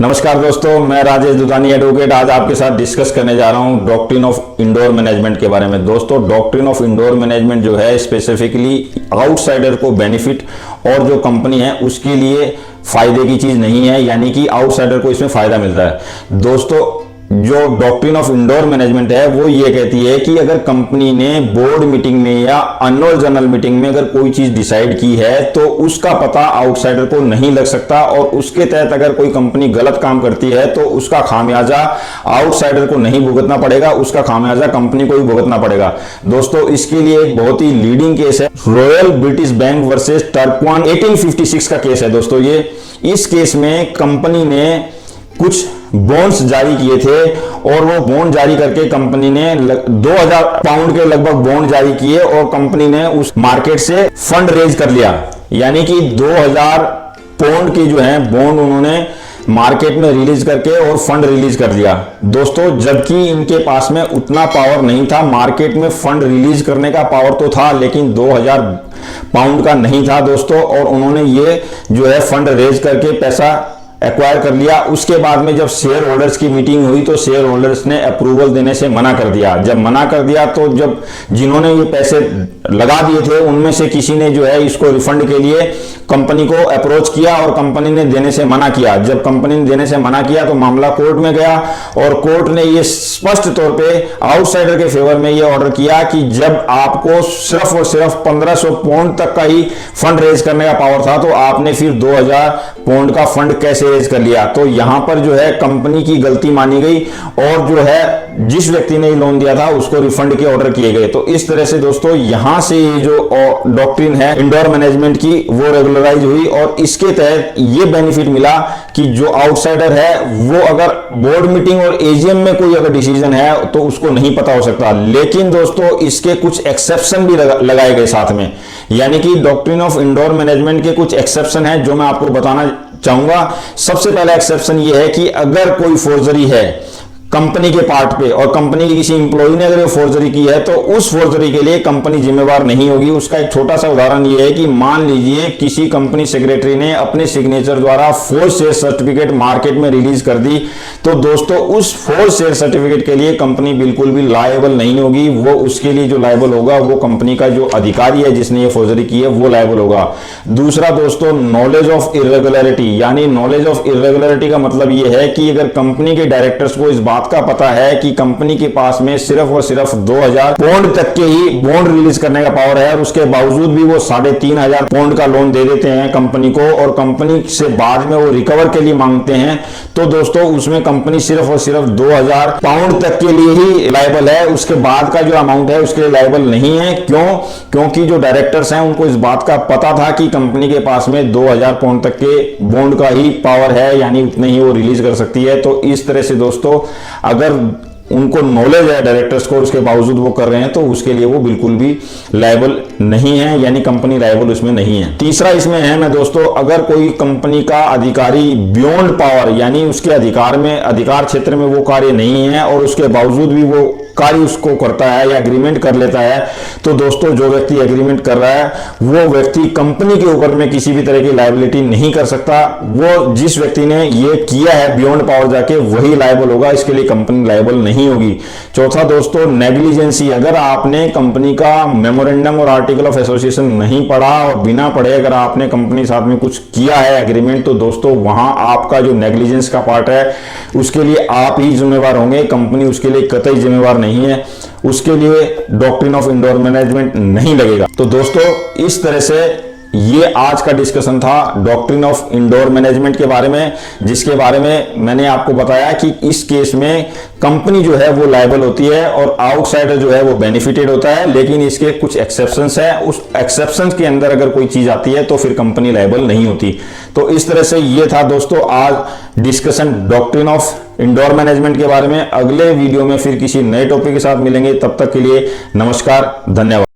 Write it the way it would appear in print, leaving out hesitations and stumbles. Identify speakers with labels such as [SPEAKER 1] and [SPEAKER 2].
[SPEAKER 1] नमस्कार दोस्तों, मैं राजेश दुधानी एडवोकेट आज आपके साथ डिस्कस करने जा रहा हूं डॉक्ट्रिन ऑफ इंडोर मैनेजमेंट के बारे में। दोस्तों, डॉक्ट्रिन ऑफ इंडोर मैनेजमेंट जो है स्पेसिफिकली आउटसाइडर को बेनिफिट और जो कंपनी है उसके लिए फायदे की चीज नहीं है, यानी कि आउटसाइडर को इसमें फायदा मिलता है। दोस्तों, जो डॉक्ट्रिन ऑफ इंडोर मैनेजमेंट है वो ये कहती है कि अगर कंपनी ने बोर्ड मीटिंग में या एनुअल जनरल मीटिंग में अगर कोई चीज डिसाइड की है तो उसका पता आउटसाइडर को नहीं लग सकता, और उसके तहत अगर कोई कंपनी गलत काम करती है तो उसका खामियाजा आउटसाइडर को नहीं भुगतना पड़ेगा, उसका खामियाजा कंपनी को ही भुगतना पड़ेगा। दोस्तों, इसके लिए एक बहुत ही लीडिंग केस है, रॉयल ब्रिटिश बैंक वर्सेस टर्कवान 1856 का केस है। दोस्तों, ये इस केस में कंपनी ने कुछ बॉन्ड्स जारी किए थे और वो बॉन्ड जारी करके कंपनी ने 2000 पाउंड के लगभग बॉन्ड जारी किए और कंपनी ने उस मार्केट से फंड रेज कर लिया, यानी कि 2000 पाउंड की जो है बॉन्ड उन्होंने मार्केट में रिलीज करके और फंड रिलीज कर दिया। दोस्तों, जबकि इनके पास में उतना पावर नहीं था, मार्केट में फंड रिलीज करने का पावर तो था लेकिन 2000 पाउंड का नहीं था दोस्तों, और उन्होंने ये जो है फंड रेज करके पैसा एक्वायर कर लिया। उसके बाद में जब शेयर होल्डर्स की मीटिंग हुई तो शेयर होल्डर्स ने अप्रूवल देने से मना कर दिया। जब मना कर दिया तो जब जिन्होंने ये पैसे लगा दिए थे उनमें से किसी ने जो है इसको रिफंड के लिए कंपनी को अप्रोच किया और कंपनी ने देने से मना किया। जब कंपनी ने देने से मना किया तो मामला कोर्ट में गया और कोर्ट ने ये स्पष्ट तौर पे आउटसाइडर के फेवर में ये ऑर्डर किया कि जब आपको सिर्फ और सिर्फ 1500 पाउंड तक का ही फंड रेज करने का पावर था तो आपने फिर 2000 पाउंड का फंड कैसे रेज कर लिया। तो यहां पर जो है कंपनी की गलती मानी गई और जो है जिस व्यक्ति ने लोन दिया था उसको रिफंड के ऑर्डर किए गए। तो इस तरह से दोस्तों यहां से ये जो डॉक्ट्रिन है इंडोर मैनेजमेंट की वो रेगुलराइज हुई और इसके तहत ये बेनिफिट मिला कि जो आउटसाइडर है वो अगर बोर्ड मीटिंग और एजीएम में कोई अगर डिसीजन है तो उसको नहीं पता हो सकता। लेकिन दोस्तों, इसके कुछ एक्सेप्शन भी लगाए गए साथ में, यानी कि डॉक्ट्रिन ऑफ इंडोर मैनेजमेंट के कुछ एक्सेप्शन है जो मैं आपको बताना चाहूंगा। सबसे पहला एक्सेप्शन ये है कि अगर कोई फोर्जरी है कंपनी के पार्ट पे और कंपनी के किसी इंप्लॉय ने अगर फोर्जरी की है तो उस फोर्जरी के लिए कंपनी जिम्मेवार नहीं होगी। उसका एक छोटा सा उदाहरण ये है कि मान लीजिए किसी कंपनी सेक्रेटरी ने अपने सिग्नेचर द्वारा फोर्ज शेयर सर्टिफिकेट मार्केट में रिलीज कर दी, तो दोस्तों उस फोर्ज शेयर सर्टिफिकेट के लिए कंपनी बिल्कुल भी लायबल नहीं होगी। वो उसके लिए जो लायबल होगा वो कंपनी का जो अधिकारी है जिसने ये फोर्जरी की है वो लायबल होगा। दूसरा दोस्तों, नॉलेज ऑफ इरेगुलरिटी, यानी नॉलेज ऑफ इरेगुलरिटी का मतलब ये है कि अगर कंपनी के डायरेक्टर्स को इस बात का पता है कि कंपनी के पास में सिर्फ और सिर्फ 2000 पाउंड तक के ही बॉन्ड रिलीज करने का पावर है और उसके बावजूद भी वो 3500 पाउंड का लोन दे देते हैं कंपनी को और कंपनी से बाद में वो रिकवर के लिए मांगते हैं, तो दोस्तों उसमें कंपनी सिर्फ और सिर्फ 2000 पाउंड तक के लिए ही लायबल है, उसके बाद का जो अमाउंट है उसके लिए लायबल नहीं है। क्यों? क्योंकि जो डायरेक्टर्स हैं उनको इस बात का पता था कि कंपनी के पास में 2000 पाउंड तक के बॉन्ड का ही पावर है, यानी उतने ही वो रिलीज कर सकती है। तो इस तरह से दोस्तों अगर उनको नॉलेज है डायरेक्टर्स को, उसके बावजूद वो कर रहे हैं तो उसके लिए वो बिल्कुल भी लायबल नहीं है, यानी कंपनी लायबल उसमें नहीं है। तीसरा इसमें है ना दोस्तों, अगर कोई कंपनी का अधिकारी बियॉन्ड पावर, यानी उसके अधिकार क्षेत्र में वो कार्य नहीं है और उसके बावजूद भी वो कार्य उसको करता है या एग्रीमेंट कर लेता है, तो दोस्तों जो व्यक्ति एग्रीमेंट कर रहा है वो व्यक्ति कंपनी के ऊपर में किसी भी तरह की लायबिलिटी नहीं कर सकता। वो जिस व्यक्ति ने ये किया है बियॉन्ड पावर जाके वही लायबल होगा, इसके लिए कंपनी लायबल नहीं होगी। चौथा दोस्तों, नेग्लिजेंसी, अगर आपने कंपनी का मेमोरेंडम और आर्टिकल ऑफ एसोसिएशन नहीं पढ़ा और बिना पढ़े अगर आपने कंपनी साथ में कुछ किया है एग्रीमेंट, तो दोस्तों वहां आपका जो नेग्लिजेंस का पार्ट है उसके लिए आप ही जिम्मेवार होंगे, कंपनी उसके लिए कतई जिम्मेवार नहीं है, उसके लिए डॉक्ट्रिन ऑफ इंडोर मैनेजमेंट नहीं लगेगा। तो दोस्तों इस तरह से ये आज का डिस्कशन था डॉक्ट्रिन ऑफ इंडोर मैनेजमेंट के बारे में, जिसके बारे में मैंने आपको बताया कि इस केस में कंपनी जो है वो लायबल होती है और आउटसाइडर जो है वो बेनिफिटेड होता है, लेकिन इसके कुछ एक्सेप्शंस हैं। उस एक्सेप्शंस के अंदर अगर कोई चीज आती है तो फिर कंपनी लायबल नहीं होती। तो इस तरह से ये था दोस्तों आज discussion doctrine of indoor management के बारे में। अगले वीडियो में फिर किसी नए टॉपिक के साथ मिलेंगे, तब तक के लिए नमस्कार, धन्यवाद।